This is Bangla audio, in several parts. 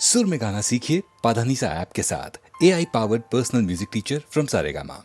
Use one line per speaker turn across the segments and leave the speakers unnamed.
सुर में गाना सीखिए पाधानीसा ऐप के साथ। AI powered personal music teacher from Saregama.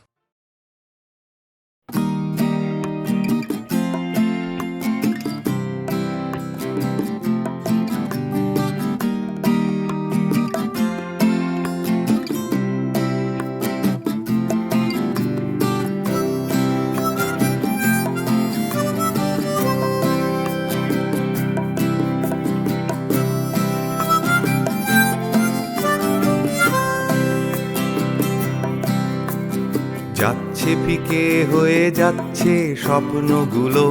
যাচ্ছে ফিকে হয়ে যাচ্ছে স্বপ্নগুলো,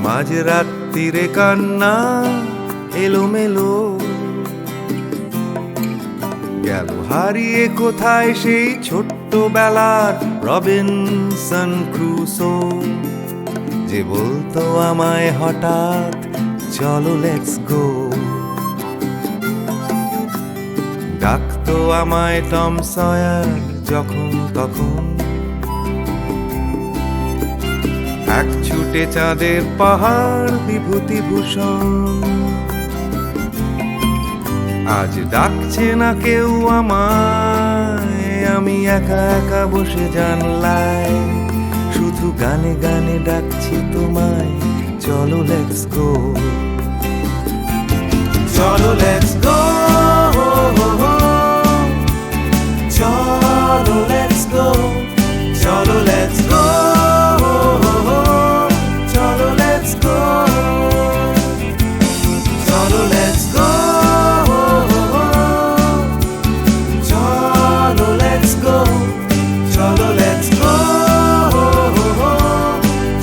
মাঝরাত্রিরে কান্না এলোমেলো, গেল হারিয়ে কোথায় সেই ছোট্টবেলার রবিনসন ক্রুসো, যে বলতো আমায় হঠাৎ চলো লেটস গো। ডাকতো আমায় টম সয়ার যখন তখন, এক ছুটে চাঁদের পাহাড় বিভূতিভূষণ। আজ ডাকছে না কেউ আমায়, আমি একা একা বসে জানলায়, শুধু গানে গানে ডাকছি তোমায় চলো লেটস গো। চলো লেটস গো, চলো লেটস গো, চলো লেটস গো, চলো লেটস গো, চলো লেটস গো, চলো লেটস গো, চলো লেটস গো,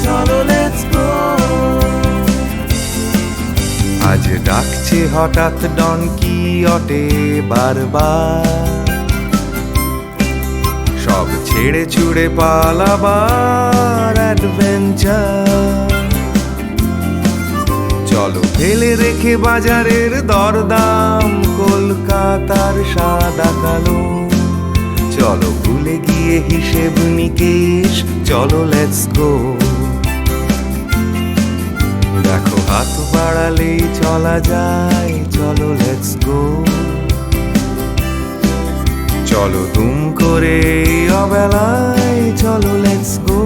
চলো লেটস গো। আজ ডাকছে হঠাৎ ডন কিহটে বারবার, সব ছেড়ে ছুড়ে পালাবার অ্যাডভেঞ্চার। চলো ফেলে রেখে বাজারের দরদাম, কলকাতার সাদা কালো, চলো ভুলে গিয়ে হিসেব নিকেশ, চলো লেটস গো। দেখো হাত বাড়ালেই চলা যায়, চলো লেটস গো। চলো দুম করে অবেলায়, চলো লেটস গো।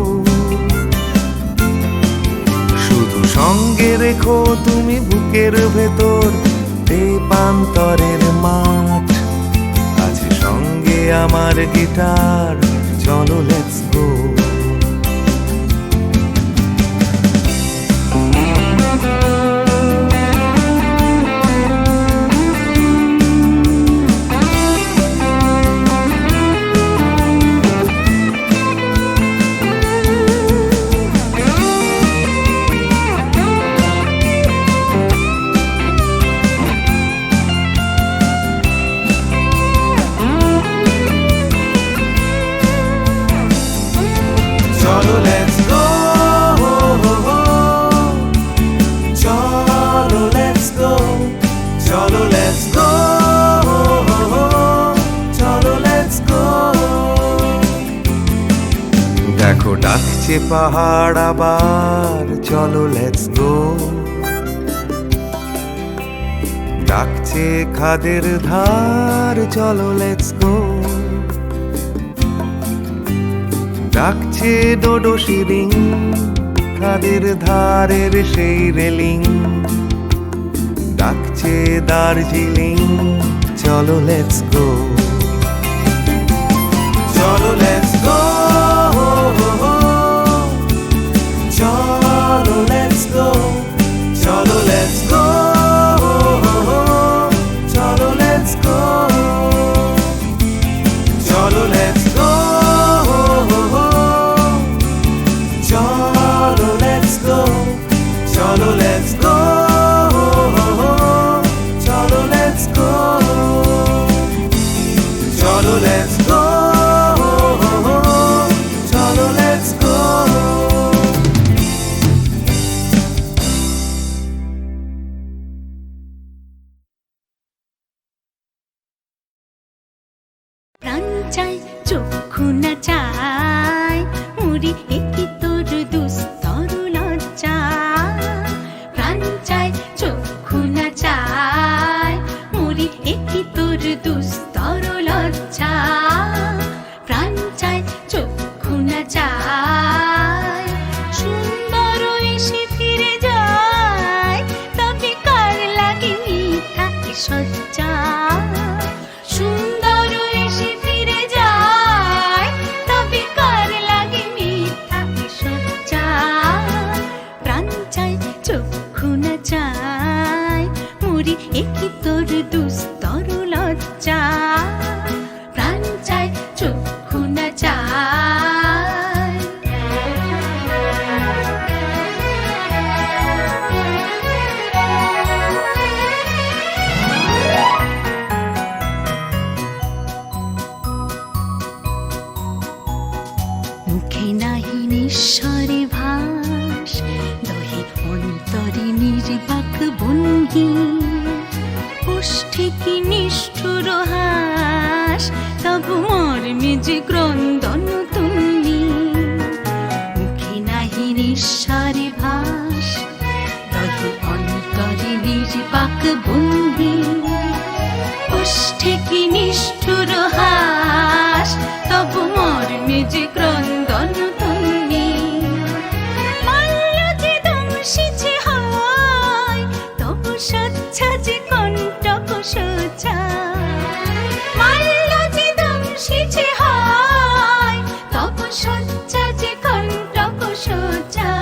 শুধু সঙ্গে রেখো তুমি বুকের ভেতর দেবান্তরের মাঠ, আছে সঙ্গে আমার গিটার, চলো লেটস গো। চলো লেটস গো, চলো লেটস গো, চলো লেটস গো, চলো লেটস গো। দেখো ডাকছে পাহাড় আবার, চলো লেটস গো। ডাকছে খাদের ধার, চলো লেটস গো। ডাকছে ডোডো শিরিং, খাদের ধারের সেই রেলিং, ডাকছে দার্জিলিং, চলো লেটস গো। চলো লেটস গো, চলো লেটস গো, চলো লেটস গো, চলো লেটস গো, চলো লেটস গো, চলো লেটস গো, চলো লেটস গো, চলো লেটস গো, চলো লেটস গো, চলো লেটস গো।
প্রাণ চাই চক্ষু না চাই, মুড়ি একই তোর দুস্তর লজ্জা। প্রাণ চাই চক্ষু না দুস্তর লজ্জা প্রাণ চায় চক্ষু না চায় সুন্দর এসে ফিরে যায় তবে কার লাগে মিথ্যা এ সজ্জা সুন্দর এসে ফিরে যায় তবে কার লাগে মিথ্যা এ সজ্জা প্রাণ চায় চক্ষু না চায় মরি একই তোর দুস্তর লজ্জা প্রাণ চায় চক্ষু না চায় মুখে নাহি নিঃস্বরে ভাস দহে অন্তরে নির্বাক বন্দি ওষ্ঠে কি নিষ্ঠুর হাস তবু মর্মে যে ক্রন্দন তুমি মুখে নাহি নিঃস্বরে ভাস দহে অন্তরে নির্বাক বন্দি ওষ্ঠে কি নিষ্ঠুর হাস তবু মর্মে যে ক্রন্দন তুমি মাল্য যে দংশিছে হয় তবু সচ্ছা যে কণ্টক সোজা মাল্য যে দংশিছে হয় তবু সচ্ছা যে কণ্টক সোজা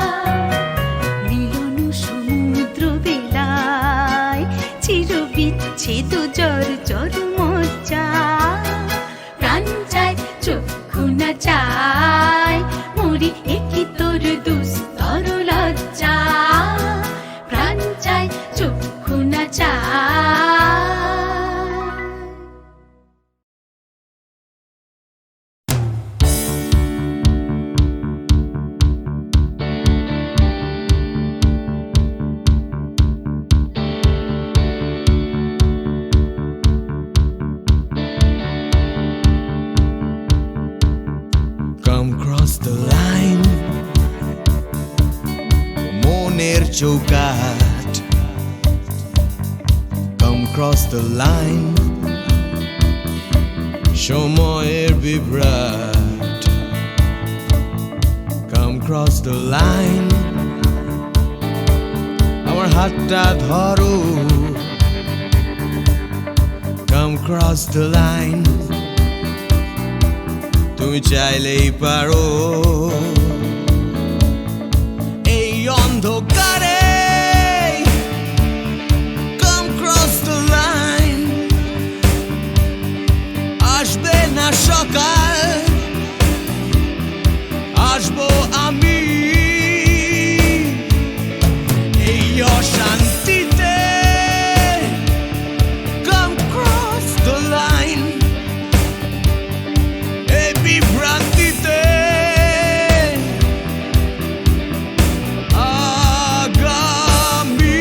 মিলন সমুদ্র বেলায় চির বিচ্ছেদ জর জর মজ্জা প্রাণ চায় চক্ষু না চায় মরি একই তোর দুস্তর লজ্জা প্রাণ চায় চক্ষু না চায়
Come cross the line মনের চৌকাট Come cross the line সময়ের বিভ্রাট Come cross the line আমার হাতটা ধরো Come cross the line তুমি চাইলেই পারো এই অন্ধকারে Come cross the line আসবে না সকাল আসবো আমি এই অশান্তিতে Come cross the line বিভ্রান্তিতে আগামী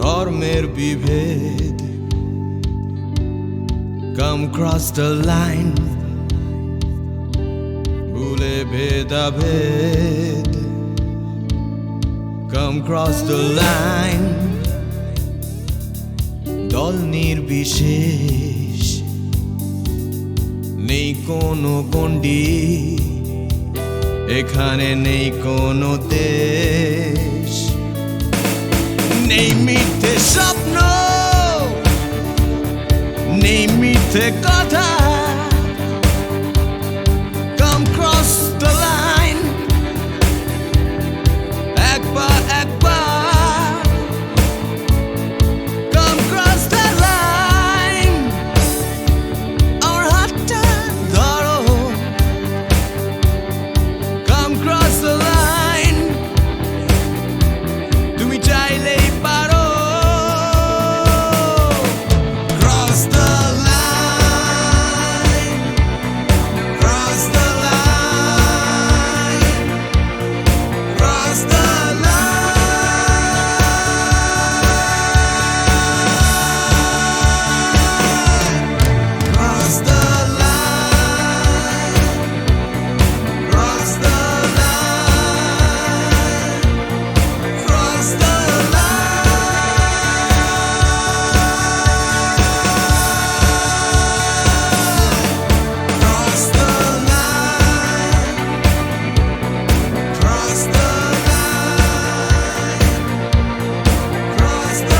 ধর্মের বিভেদ Come cross the line ভুলে ভেদাভেদ Come cross the line দল নির্বিশেষ নেই কোনো গণ্ডি
এখানে নেই কোনো দেশ, নেই মিথ্যে স্বপ্ন, নেই মিথ্যে কথা। Come cross the line, একবার একবার Come cross the line, আমার হাতটা ধরো। Come cross the line, তুমি চাইলেই পারো। Cross the line, cross the line, cross the line, cross the line, cross the line, cross the cross the line, cross the line, cross the cross the cross the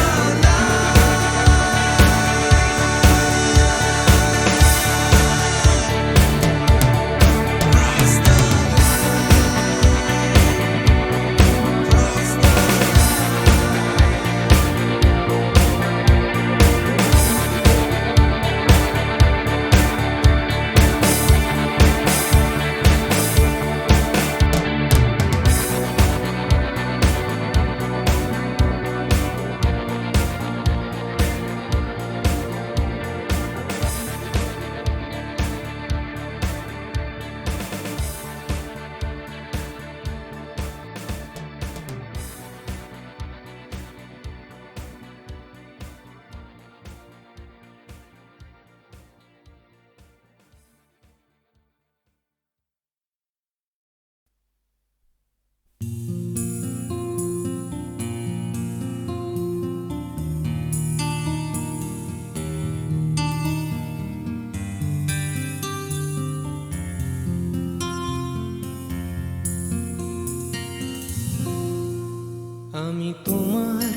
আমি তোমার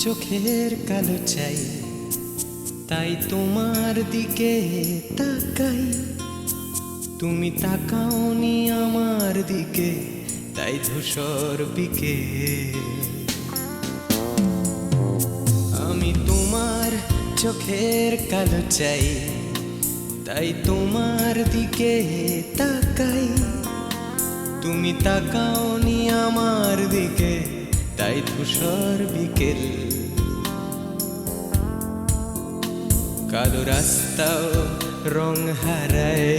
চোখের কালো চাই, তাই তোমার দিকে তাকাই। তুমি তাকাওনি আমার দিকে, তাই ধূসর বিকেল। আমি তোমার চোখের কালো চাই, তাই তোমার দিকে তাকাই। তুমি তাকাওনি আমার দিকে, তাই ধূসর বিকেল। কালো রাস্তাও রং হারায়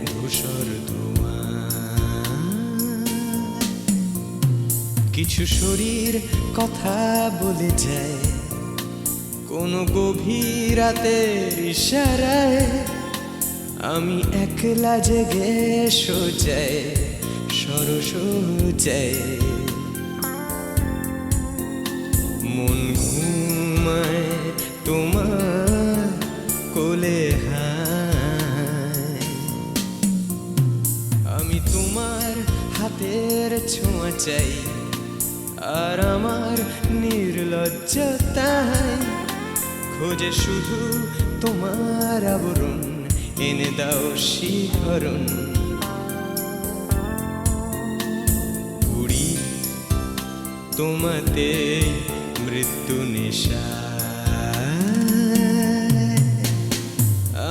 ধূসর ধোঁয়া। কিছু শরীর কথা বলে যায় কোনো গভীর রাতের ইশারায়। আমি একলা জেগে সোজায় সরস যায়। মন ঘুমায় তোমার কোলে হায়। আমি তোমার হাতের ছোঁয়া চাই, আর আমার নির্লজ্জতায় খোঁজে শুধু তোমার আবরণ। এনে দাও শিহরণ। ঘুরি তোমাতে মৃত্যু নেশা।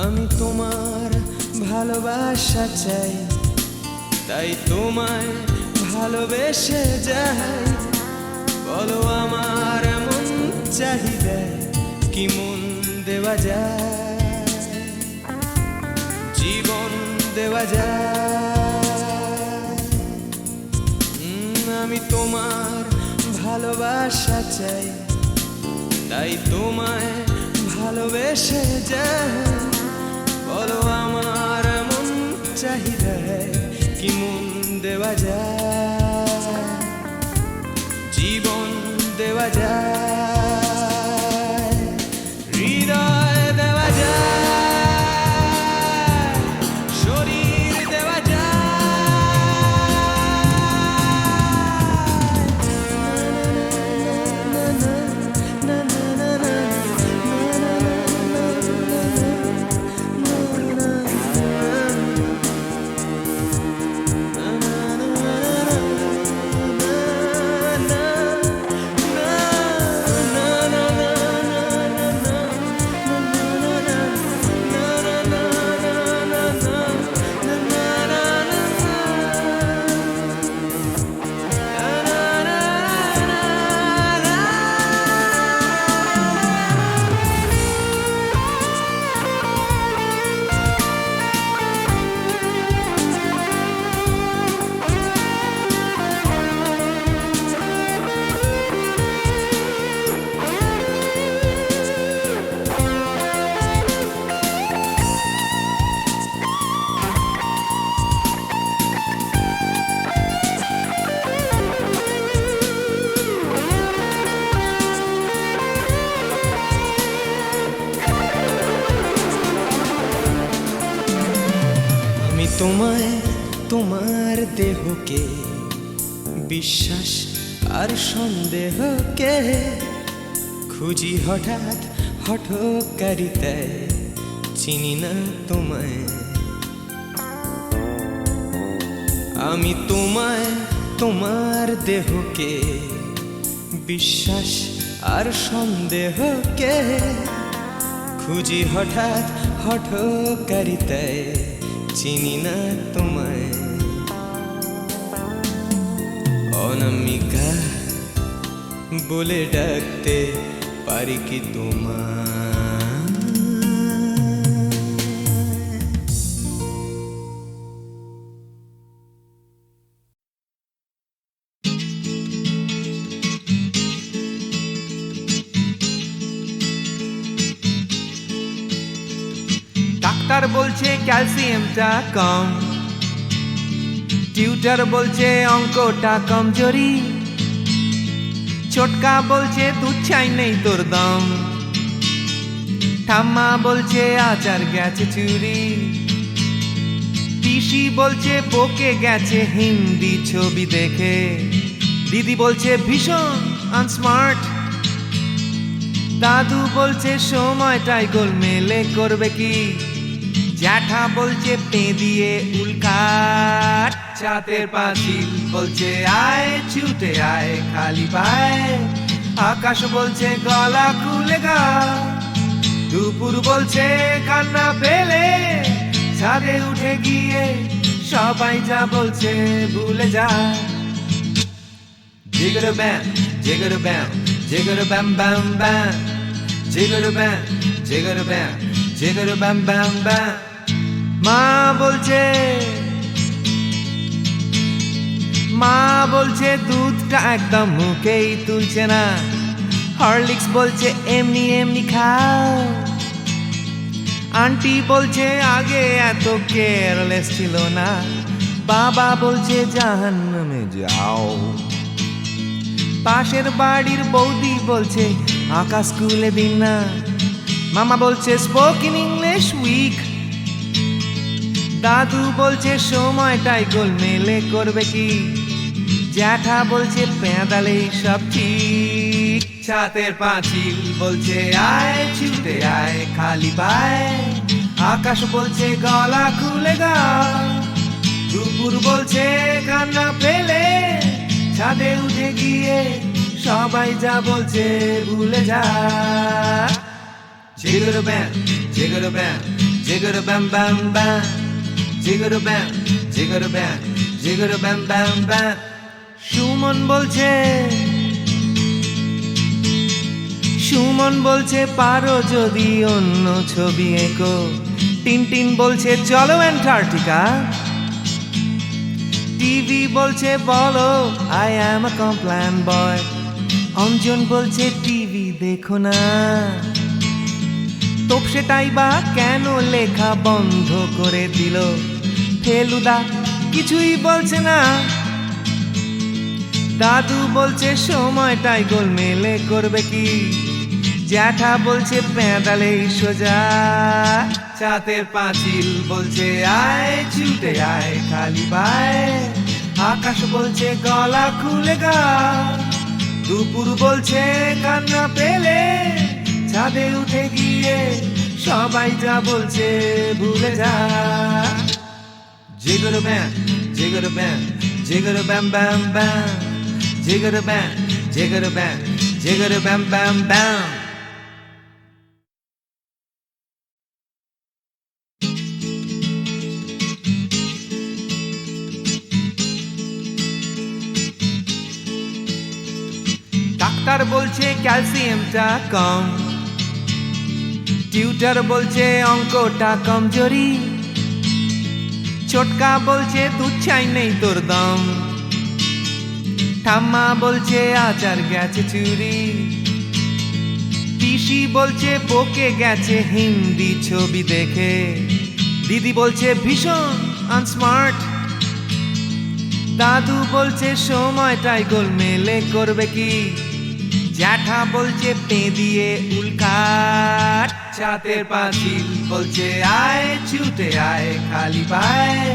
আমি তোমার ভালোবাসা চাই, তাই তোমায় ভালোবেসে যাই। বলো আমার এমন চাহিদা কি মন দেওয়া যায়, জীবন দেওয়া যায়। আমি তোমার ভালোবাসা চাই, তাই তোমায় ভালোবেসে যাই। বলো আমার এমন চাহিদা কি মন দেওয়া যায়, জীবন দেওয়া যায়, হৃদয় দেওয়া যায়, শরীর দেওয়া যায়। তোমায় তোমার দেহকে বিশ্বাস আর সন্দেহকে খুঁজি হঠাৎ হঠকারিতায় চিনি না তোমায় আমি তোমায় তোমার দেহকে বিশ্বাস আর সন্দেহকে খুঁজি হঠাৎ হঠকারিতায় চিনি না তোমায় অনামিকা বলে ডাকতে পারি কি তোমায়
ডাক্তার বলছে ক্যালসিয়ামটা কম, টিউটার বলছে অঙ্কটা কমজোরি, ছোটকা বলছে দুধ চাই নেই তোর দম, ঠাম্মা বলছে আচার গেছে চুরি, পিসি বলছে বকে গেছে হিন্দি ছবি দেখে, দিদি বলছে ভীষণ আনস্মার্ট, দাদু বলছে সময়টাই গোলমেলে করবে কি, জ্যাঠা বলছে পে দিয়ে উল্কাট, ছাতের পাঁচিল বলছে আয় ছুটে আয় খালি পায়, আকাশ বলছে গলা খুলে গা, দুপুর বলছে কান্না পেলে ছাদে উঠে গিয়ে সবাই যা বলছে ভুলে যা। জিগর ব্যাম জিগর ব্যাম জিগর ব্যাম ব্যাম ব্যাম, জিগর ব্যাম জিগর ব্যাম জিগর ব্যাম ব্যাম ব্যাম। মা বলছে দুধটা একদম মুখেই তুলছে না, হরলিক্স বলছে এমনি এমনি খাও, আন্টি বলছে আগে এত কেয়ারলেস ছিল না, বাবা বলছে জাহান্নামে যাও, পাশের বাড়ির বৌদি বলছে আকাশ স্কুলে দিন না, মামা বলছে স্পোকেন ইংলিশ উইক, দাদু বলছে সময়টাই গোলমেলে করবে কি, জ্যাঠা বলছে পেঁদালেই সব ঠিক, ছাতের পাঁচিল বলছে আয় ছুটে আয় খালি পায়, আকাশ বলছে গলা খুলে গা, দুপুর বলছে কান্না পেলে ছাদে উঠে গিয়ে সবাই যা বলছে ভুলে যা। জিগর ব্যাম জিগর ব্যাম জিগর ব্যাম ব্যাম ব্যাম, জিগর ব্যাম জিগর ব্যাম জিগর ব্যাম ব্যাম ব্যাম। সুমন বলছে পারো যদি অন্য ছবি এঁকো, টিনটিন বলছে চলো অ্যান্টার্কটিকা, টিভি বলছে বলো আই অ্যাম আ কমপ্ল্যান বয়, অঞ্জন বলছে টিভি দেখো না, তোপসেটাই বা কেন লেখা বন্ধ করে দিল, ফেলুদা কিছুই বলছে না, দাদু বলছে সময়টাই গোলমেলে করবে কি, জ্যাঠা বলছে পেঁদালেই সোজা, ছাতের পাঁচিল বলছে আয় ছুটে আয় খালি পায়, আকাশ বলছে গলা খুলে গা, দুপুর বলছে কান্না পেলে ছাদে উঠে গিয়ে সবাই যা বলছে ভুলে যা। জিগর ব্যাম জিগর ব্যাম জিগর ব্যাম ব্যাম ব্যাম, জিগর ব্যাম জিগর ব্যাম জিগর ব্যাম ব্যাম ব্যাম। ডাক্তার বলছে ক্যালসিয়ামটা কম, টিউটার বলছে অঙ্কটা কমজোরি, ছোটকা বলছে দুধ চাই নেই তোর দম, ঠাম্মা বলছে আচার গেছে চুরি, পিসি বলছে বকে গেছে হিন্দি ছবি দেখে, দিদি বলছে ভীষণ আনস্মার্ট, দাদু বলছে সময়টাই গোলমেলে করবে কি, জ্যাঠা বলছে পে দিয়ে উল্কাট, ছাতের পাঁচিল বলছে আয় ছুটে আয় খালি পায়,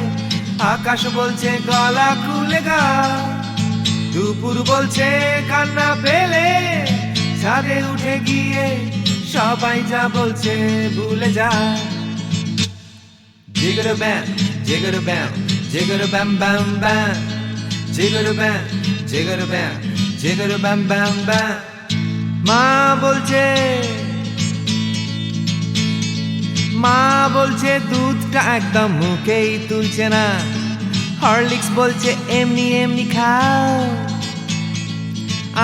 আকাশ বলছে গলা খুলে গা, দুপুর বলছে কান্না পেলে ছাদে উঠে গিয়ে সবাই যা বলছে ভুলে যা। জিগর ব্যাম জিগর ব্যাম জিগর ব্যাম ব্যাম ব্যাম, জিগর ব্যাম জিগর ব্যাম জিগর ব্যাম ব্যাম ব্যাম। মা বলছে দুধটা একদম মুখেই তুলছে না, হরলিক্স বলছে এমনি এমনি খাও।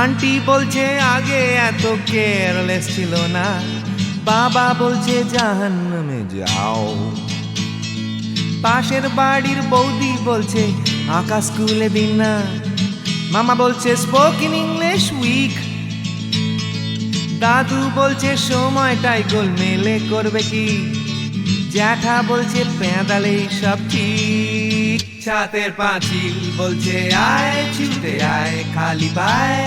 আন্টি বলছে আগে এত কেয়ারলেস ছিল না, বাবা বলছে জাহান্নামে যাও। পাশের বাড়ির বৌদি বলছে আকাশ স্কুলে দিন না, মামা বলছে স্পোকেন ইংলিশ উইক। দাদু বলছে সময়টাই গোলমেলে করবে কি, জ্যাঠা বলছে পেঁদালেই সব ঠিক। ছাতের পাঁচিল বলছে আয় ছুটে আয় খালি পায়,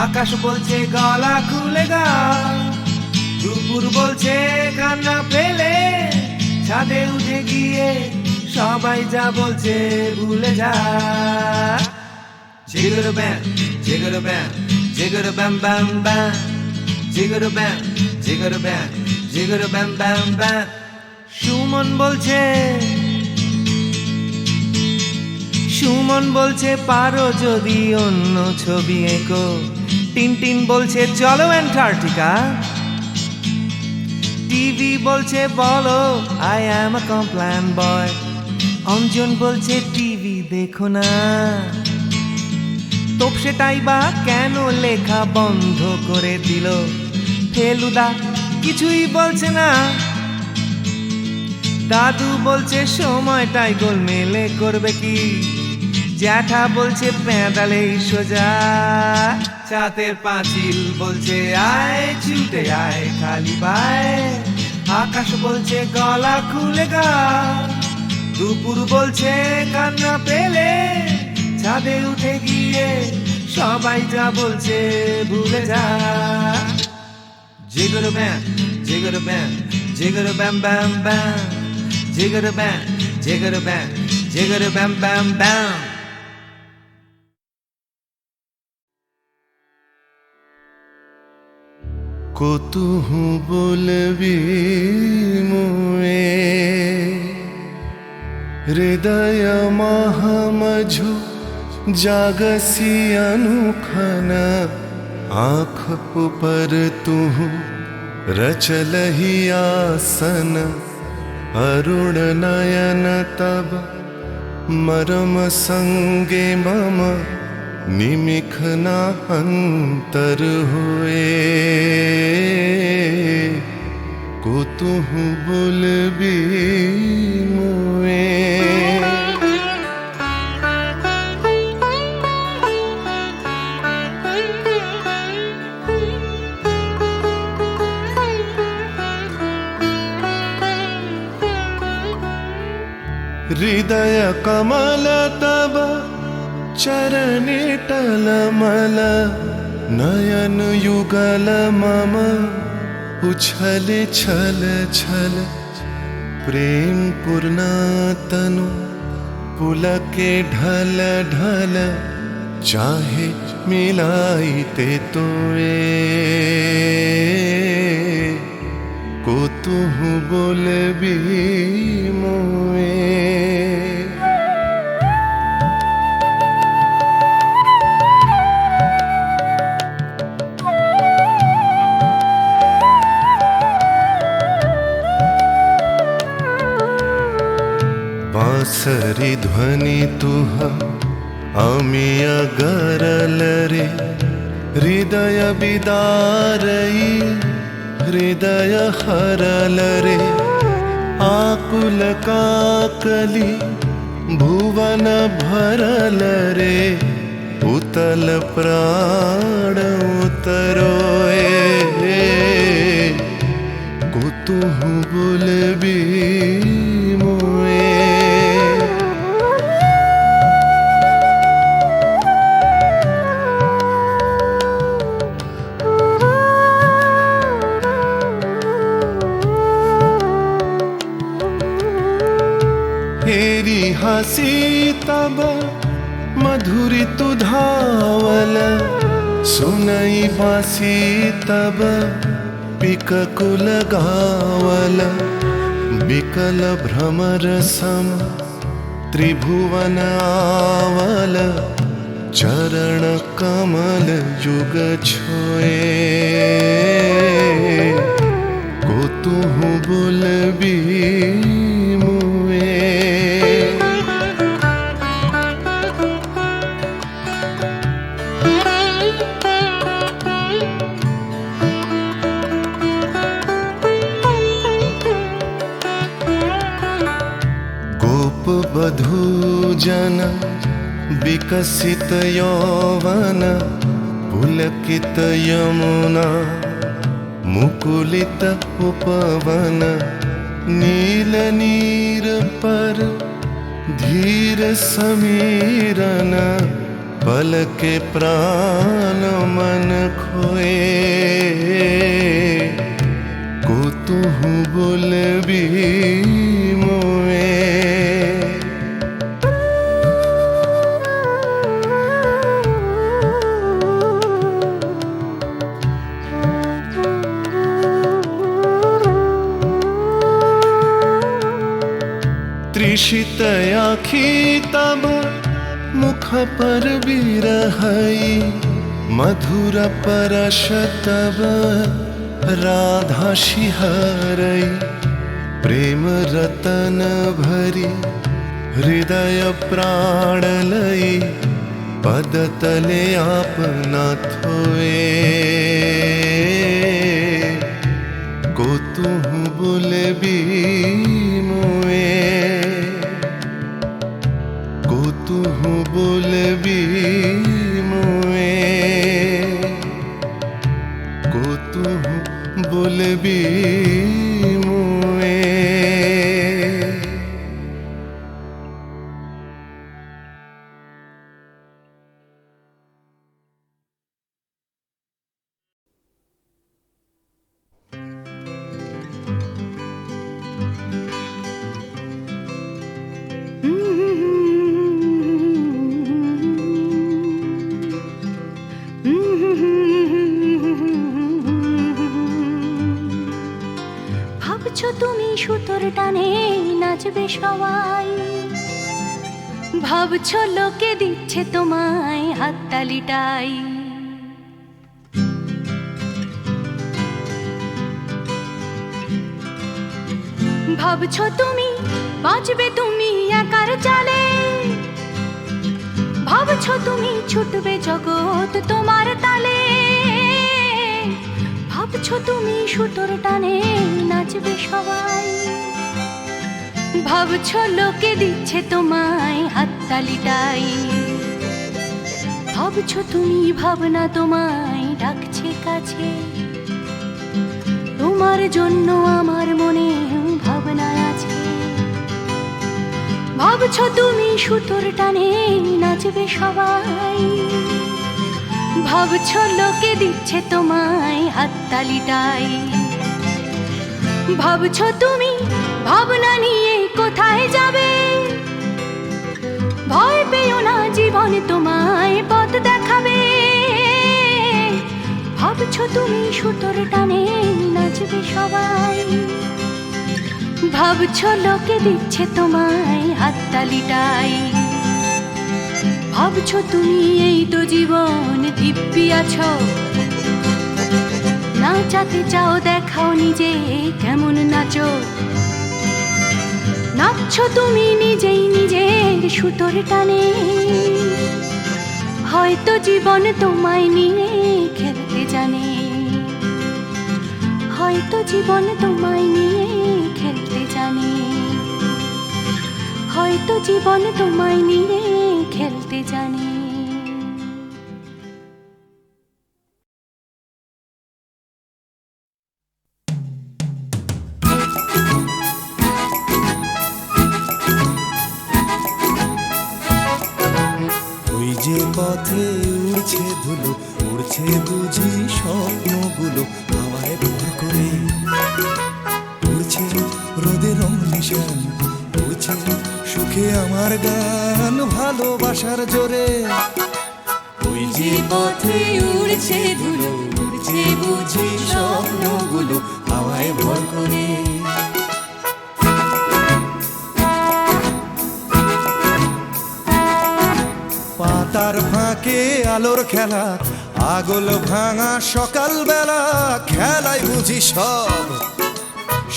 আকাশ বলছে গলা খুলে গা, দুপুর বলছে কান্না পেলে ছাদে উঠে গিয়ে সবাই যা বলছে ভুলে যা। জিগর ব্যাম জিগর ব্যাম জিগর ব্যাম ব্যাম ব্যাম, জিগর ব্যাম জিগর ব্যাম জিগর ব্যাম ব্যাম ব্যাম। সুমন বলছে পারো যদি অন্য ছবি এঁকো, টিনটিন বলছে চলো অ্যান্টার্কটিকা। টিভি বলছে বলো আই অ্যাম আ কমপ্ল্যান বয়, অঞ্জন বলছে টিভি দেখো না। তোপসেটাই বা কেন লেখা বন্ধ করে দিল, ফেলুদা কিছুই বলছে না। দাদু বলছে সময়টাই গোলমেলে করবে কি, জ্যাঠা বলছে পেঁদালেই সোজা। ছাতের পাঁচিল বলছে আয় ছুটে আয় খালি পায়, আকাশ বলছে গলা খুলে গা, দুপুর বলছে কান্না পেলে ছাদে উঠে গিয়ে সবাই যা বলছে ভুলে যা। জিগর ব্যাম জিগর ব্যাম জিগর ব্যাম ব্যাম ব্যাম, জিগর ব্যাম জিগর ব্যাম জিগর ব্যাম ব্যাম ব্যাম।
কতুহু বলবি মুয়ে হৃদয় মহামঝু জাগसी अनुखन, आँख ऊपर तुहु रचलहि आसन, अरुण नयन तब मरम संगे मम निमिख न अंतर हुए। कुतुहु बुलबी मुए हृदय कमल तब चरणे टलमल, नयन युगल मम उछल छल छल, प्रेम पूर्ण तनु पुलके ढल ढल, चाहे मिलाई ते तोए। कुतुहु बोलबी मोए बांसरी ध्वनि तुह अमिय गरल रे, हृदय बिदारई हृदय हरल रे। आकुल काकली भुवन भरल रे, उतल प्राण उतरोए। कुतुहु बुलबी मुए हेरी हासी मधुरी तु धावल सुनई बासी तब पिककुल गावल बिकल भ्रमर सम त्रिभुवन आवल चरण कमल युग छोए को तुहु बोलबी मुए गोप बधू जन विकसित यौवन पुलकित यमुना मुकुलित उपवन नील नीर पर धीर समीरन पल के प्राण मन खोए को तुहु बोलबी मोए त्रिषित आखी तब मुख पर बिरहई मधुर परश तब राधा शिहरई प्रेम रतन भरी हृदय प्राण लई पद तले आपना थोए को तुहु बोलबी मोए को तुहु बोलबी मोए को तुहु बोलबी मोए
ভাবছো তুমি সুতোর টানে নাচবে সবাই, ভাবছো লোকে দিচ্ছে তোমায় হাততালিটাই। ভাবছো তুমি বাঁচবে তুমি একার চালে, ভাবছো তুমি ছুটবে জগৎ তোমার তালে। ভাবছো তুমি সুতোর টানে নাচবে সবাই, ভাবছো লোকে দিচ্ছে তোমায় হাততালিটাই। ভাবছো তুমি ভাবনা তোমায় ডাকছে কাছে, তোমার জন্য আমার মনে ভাবনা আছে। ভাবছো তুমি সুতোর টানে নাচবে সবাই, ভাবছো লোকে দিচ্ছে তোমায় হাততালিটাই। ভাবছো তুমি ভাবনা নিয়ে কোথায় যাবে, ভয় পেও না জীবন তোমায় পথ দেখাবে। ভাবছো তুমি সুতোর টানে নাচবে সবাই, ভাবছো লোকে দিচ্ছে তোমায় হাততালিটাই। ভাবছো তুমি এই তো জীবন দিব্যি আছো, নাচাতে চাও দেখাও নিজে কেমন নাচো। নাচছো তুমি নিজেই নিজের সুতোর টানে, হয়তো জীবন তোমায় নিয়ে খেলতে জানে। হয়তো জীবন তোমায় নিয়ে খেলতে জানে, হয়তো জীবন তোমায় নিয়ে খেলতে জানে।
ওই যে পথে উড়ছে ধুলো, উড়ছে বুঝি স্বপ্নগুলো হাওয়ায় ভর করে। উড়ছে রোদের রং নিশান, উড়ছে শুভ সুখে আমার গান ভালোবাসার জোরে। ওই যে পথে উড়ছে ধুলো, উড়ছে বুঝি স্বপ্নগুলো হাওয়ায় ভর করে। পাতার ফাঁকে আলোর খেলা, আগল ভাঙা সকালবেলা, খেলায় বুঝি সব।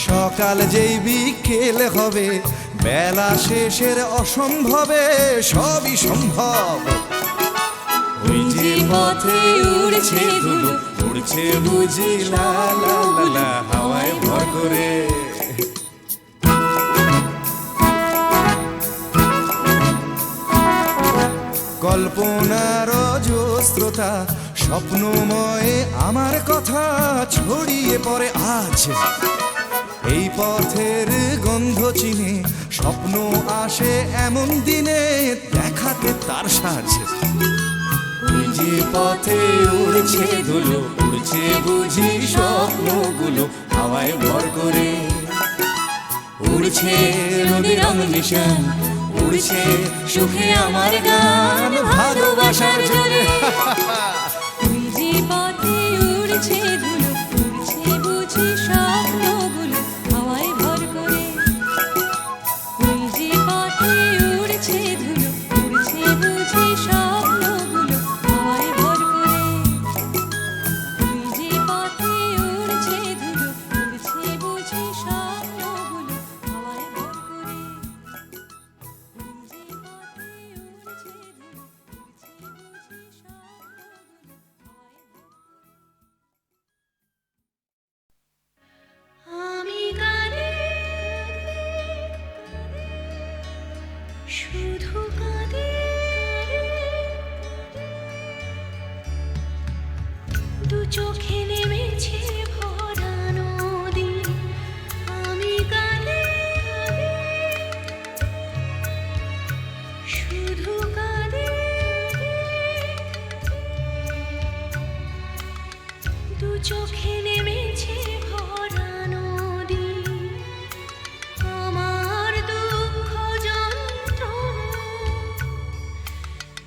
সকাল যেই বিকেল হবে, বেলা শেষের অসম্ভবে সবই সম্ভব। ওই যে পথে উড়ছে ধুলো, উড়ছে বুঝি লা লা লা লা হাওয়ায় ভর করে। কল্পনার অজস্রতা স্বপ্নময়ে আমার কথা ছড়িয়ে পড়ে আজ। এই পথের গন্ধ চিনে স্বপ্ন আসে এমন দিনে, দেখাতে তার সাজ। ওই যে পথে উড়ছে ধুলো, উড়ছে বুঝি স্বপ্নগুলো হাওয়ায় ভর করে। উড়ছে নদীর রং নিশান, উড়ছে সুখে আমার গান ভালোবাসার জোরে।
তুই যে পথে উড়ছে ধুলো, উড়ছে বুঝি স্বপ্নগুলো হাওয়ায় ভর করে। তুই যে পথে উড়ছে ধুলো, উড়ছে বুঝি স্বপ্নগুলো হাওয়ায় ভর করে। তুই যে পথে উড়ছে ধুলো, উড়ছে বুঝি স্বপ্নগুলো হাওয়ায় ভর করে। আমি কাঁদি, শুধু কাঁদি, দু চোখে নেমেছে ভরা নদী। আমি কাঁদি, শুধু কাঁদি, দু চোখে নেমেছে ভরা নদী। আমার দুঃখ যন্ত্রণা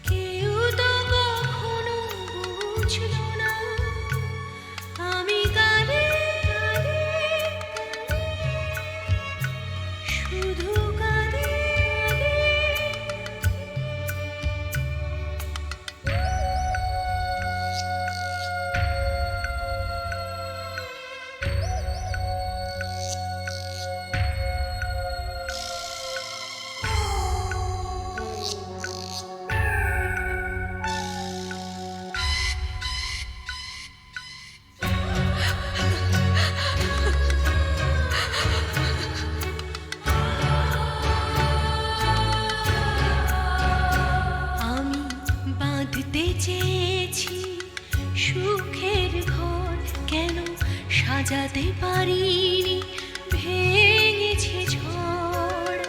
কেউ তো কখনো বুঝলো না। আমি কাঁদি, শুধু কাঁদি। আমি বাঁধতে চেয়েছি সুখের ঘর, কেন সাজাতে পারিনি, ভেঙেছে ঝড়।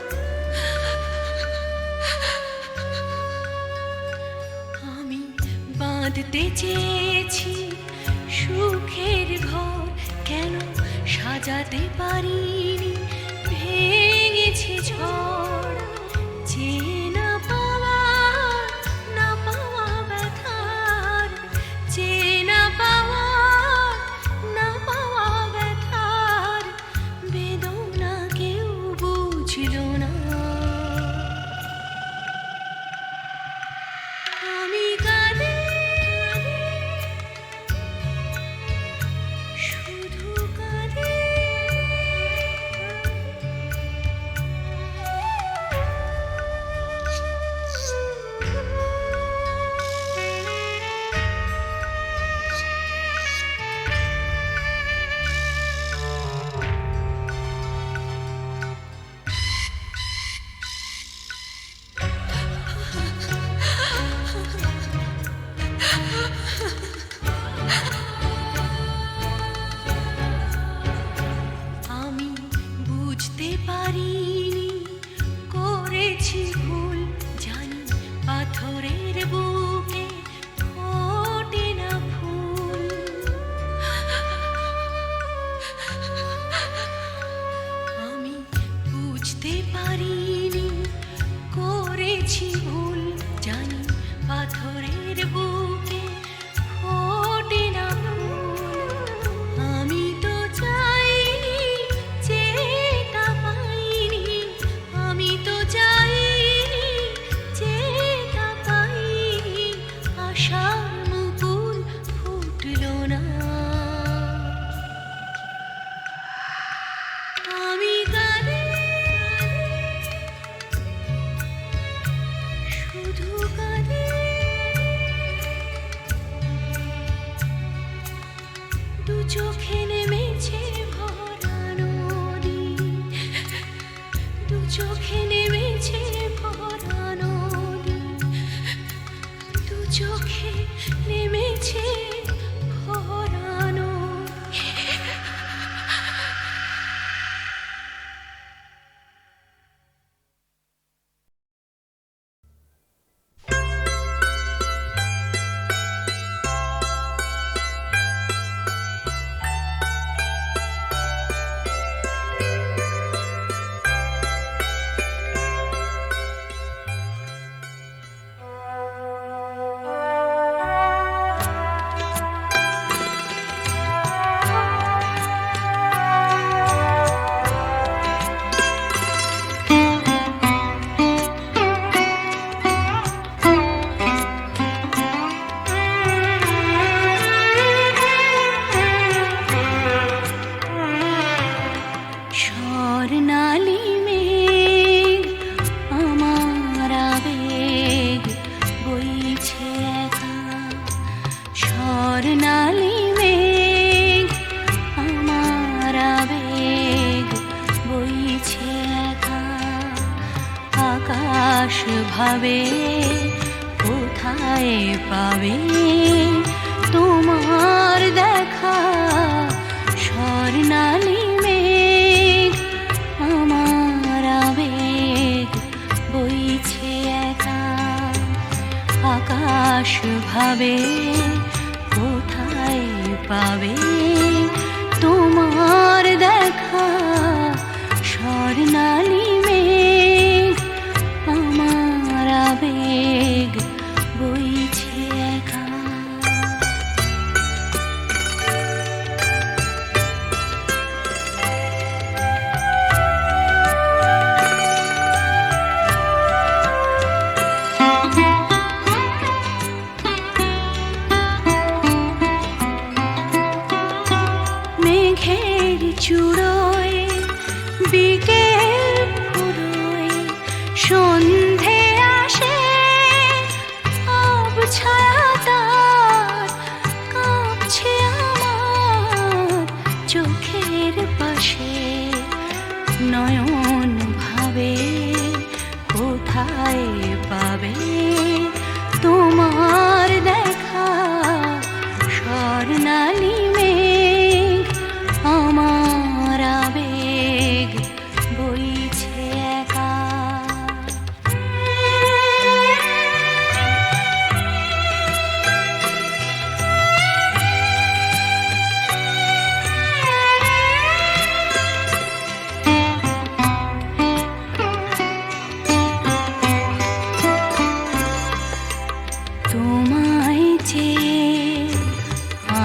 আমি বাঁধতে চেয়েছি সুখের ঘর, কেন সাজাতে পারিনি, ভেঙেছে ঝড়। যে না পাওয়া, না পাওয়া ব্যথার, যে না পাওয়া, না পাওয়া ব্যথার বেদনা কেউ বুঝলো না। আমি কাঁদি, শুধু কাঁদি। আমি বুঝতে পারিনি, করেছি ভুল, জানি পাথরের বুকে ফোটে না ফুল। আমি বুঝতে পারিনি, চোখে নেমেছে ভরানো। স্বর্ণালী মেঘ আমার আবেগ বইছে একা। স্বর্ণালী মেঘ আমার আবেগ বইছে একা। আকাশ ভাবে কোথায় পাবে তোমার দেখা। স্বর্ণালী মেঘ আমার আবেগ বইছে একা। আকাশ ভাবে কোথায় পাবে তোমার দেখা। স্বর্ণালী মেঘ আমার আবেগ বইছে একা। মেঘের চূড়োয় বিকেল ফুরোয় সন্ধে আসে। আবছায়া তার কাঁপছে আমার চোখের পাশে। নয়ন ভাবে কোথায় পাবে তোমার দেখা। স্বর্ণালী মেঘ আমার আবেগ বইছে একা। তোমায় যে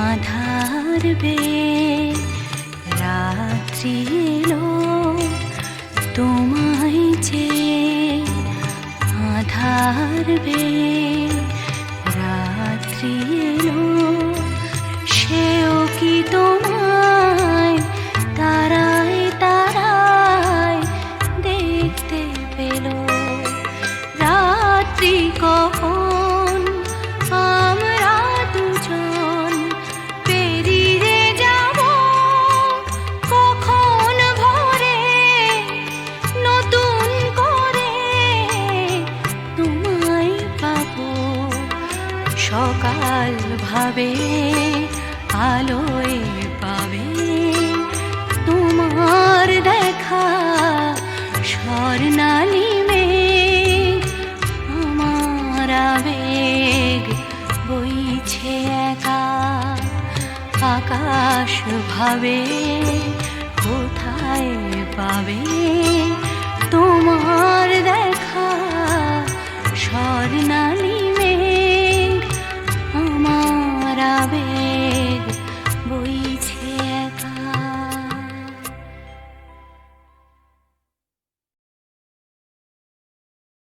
আধার বে রাত্রি এলো। তোমায় যে আধার বে রাত্রি এলো। সেও কি তোমায় তারায় তারায় দেখতে পেল। রাত্রি কখন আমরা দুজন পেরিয়ে যাব। কখন ভোরে নতুন করে তোমায় পাবো। সকাল ভাবে আলোয় পাবে তোমার দেখা। স্বর্ণালী মেঘ আমার আবেগ বইছে একা। আকাশ ভাবে কোথায় পাবে তোমার দেখা। স্বর্ণালী